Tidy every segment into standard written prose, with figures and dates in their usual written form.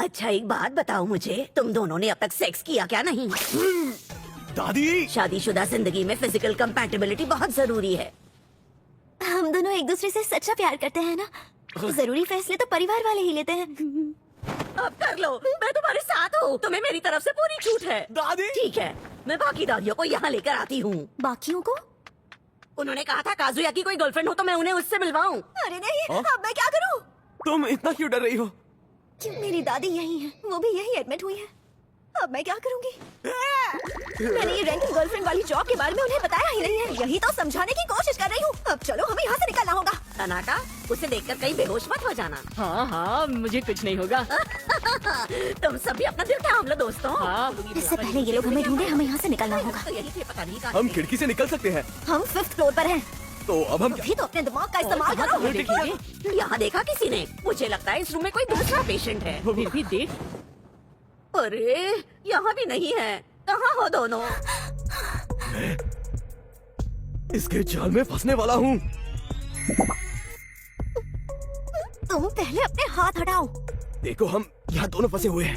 अच्छा एक बात बताओ मुझे, तुम दोनों ने अब तक सेक्स किया क्या? नहीं। दादी, शादीशुदा जिंदगी में फिजिकल कंपैटिबिलिटी बहुत जरूरी है। हम दोनों एक दूसरे से सच्चा प्यार करते हैं ना, जरूरी फैसले तो परिवार वाले ही लेते हैं। अब कर लो, मैं तुम्हारे साथ हूँ। तुम्हें मेरी तरफ से पूरी छूट है। दादी। ठीक है, मैं बाकी दादियों को यहाँ लेकर आती हूँ। बाकियों को? उन्होंने कहा था काजुया की कोई गर्लफ्रेंड हो तो मैं उन्हें उससे मिलवाऊँ। अरे नहीं, अब मैं क्या करूँ? तुम इतना क्यों डर रही हो? क्यों, मेरी दादी यही है, वो भी यही एडमिट हुई है। अब मैं क्या करूँगी? मैंने ये रैंकिंग गर्लफ्रेंड वाली जॉब के बारे में उन्हें बताया ही नहीं है। यही तो समझाने की कोशिश कर रही हूँ। अब चलो, हमें यहाँ से निकलना होगा। तनाका, उसे देखकर कहीं बेहोश मत हो जाना। हाँ हाँ, मुझे कुछ नहीं होगा। तुम सब भी अपना दिल थाम लो दोस्तों। हाँ, इससे पहले ये लोग हमें ढूंढे, हमें यहाँ से निकलना होगा। तो यही थे, पता नहीं कहाँ हम थे। खिड़की से निकल सकते हैं। हम 5th फ्लोर पर हैं। तो अब हम भी तो अपने दिमाग का इस्तेमाल कहाँ करो। से देखेंगे? यहाँ देखा किसी ने? मुझे लगता है इस रूम में कोई दूसरा पेशेंट है। फिर भी देख, अरे यहाँ भी नहीं है। कहाँ हो दोनों? इसके जाल में फंसने वाला हूँ। तुम पहले अपने हाथ हटाओ। देखो, हम यहाँ दोनों फंसे हुए हैं।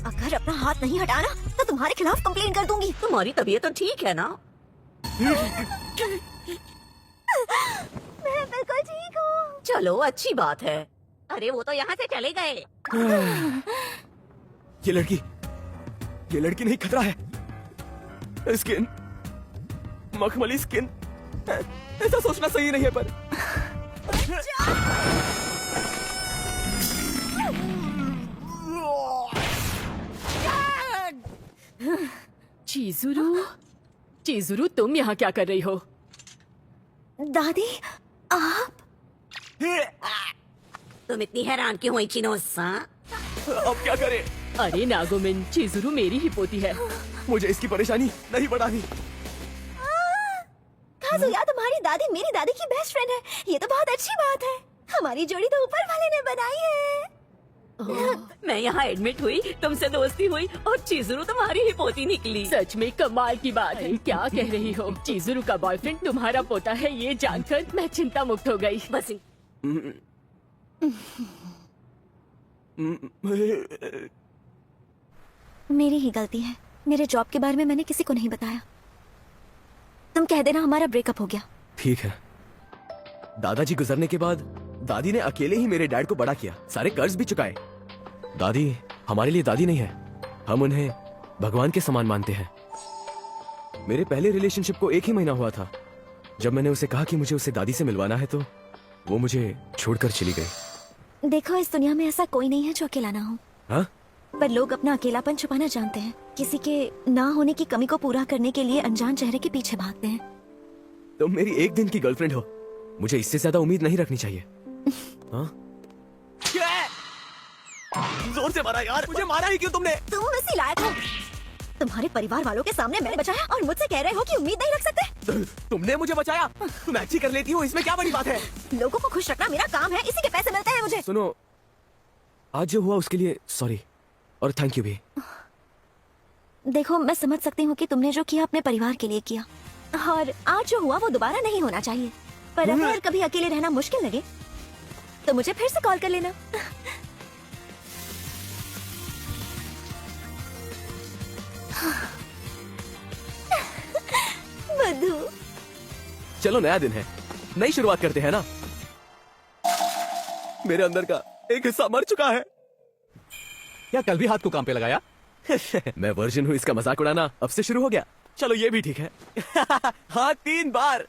अगर अपना हाथ नहीं हटाना तो तुम्हारे खिलाफ कंप्लेन कर दूंगी। तुम्हारी तबीयत तो ठीक है ना? मैं बिल्कुल ठीक हूँ। चलो अच्छी बात है। अरे वो तो यहाँ से चले गए। ये लड़की नहीं, खतरा है। स्किन, मखमली स्किन, ऐसा सोचना सही नहीं है पर चीजुरू, चीजुरू तुम यहाँ क्या कर रही हो? दादी, आप? तुम इतनी हैरान क्यों हुई चिनोस? हाँ? अब क्या करें? अरे नागोमिन, चीजुरू मेरी ही पोती है। मुझे इसकी परेशानी नहीं बढ़ानी। काजुया, तुम्हारी दादी मेरी दादी की बेस्ट फ्रेंड है। ये तो बहुत अच्छी बात है। हमारी जोड़ी तो ऊपर वाले ने बनाई है। मैं यहाँ एडमिट हुई, तुमसे दोस्ती हुई और चीजुरू तुम्हारी ही पोती निकली। सच में कमाल की बात है। क्या कह रही हो? चीजुरू का बॉयफ्रेंड तुम्हारा पोता है, ये जानकर मैं चिंता मुक्त हो गई। बस मेरी ही गलती है। मेरे जॉब के बारे में मैंने किसी को नहीं बताया। तुम कह देना हमारा ब्रेकअप हो गया। ठीक है। दादाजी गुजरने के बाद दादी ने अकेले ही मेरे डैड को बड़ा किया, सारे कर्ज भी चुकाए। दादी हमारे लिए दादी नहीं है, हम उन्हें भगवान के समान मानते हैं। मेरे पहले रिलेशनशिप को 1 ही महीना हुआ था। जब मैंने उसे कहा कि मुझे उसे दादी से मिलवाना है तो वो मुझे छोड़कर चली गई। देखो, इस दुनिया में ऐसा कोई नहीं है जो अकेला ना हो। हाँ? पर लोग अपना अकेलापन छुपाना जानते हैं। किसी के ना होने की कमी को पूरा करने के लिए अनजान चेहरे के पीछे भागते हैं। तुम मेरी 1 दिन की गर्लफ्रेंड हो, मुझे इससे ज्यादा उम्मीद नहीं रखनी चाहिए। हाँ? जोर से मारा यार, मुझे मारा ही क्यों तुमने? तुम वैसी लायक हो। तुम्हारे परिवार वालों के सामने मैंने बचाया और मुझसे कह रहे हो कि उम्मीद नहीं रख सकते। तुमने मुझे बचाया, तुम अच्छी कर लेती हो, इसमें क्या बड़ी बात है? लोगों को खुश रखना मेरा काम है, इसी के पैसे मिलते हैं मुझे। सुनो, आज जो हुआ उसके लिए सॉरी और थैंक यू भी। देखो, मैं समझ सकती हूँ कि तुमने जो किया अपने परिवार के लिए किया, और आज जो हुआ वो दोबारा नहीं होना चाहिए। पर अगर कभी अकेले रहना मुश्किल लगे तो मुझे फिर से कॉल कर लेना। मधु, चलो नया दिन है, नई शुरुआत करते हैं ना। मेरे अंदर का एक हिस्सा मर चुका है। क्या कल भी हाथ को काम पे लगाया? मैं वर्जिन हूँ, इसका मजाक उड़ाना अब से शुरू हो गया। चलो ये भी ठीक है। हाँ, 3 बार।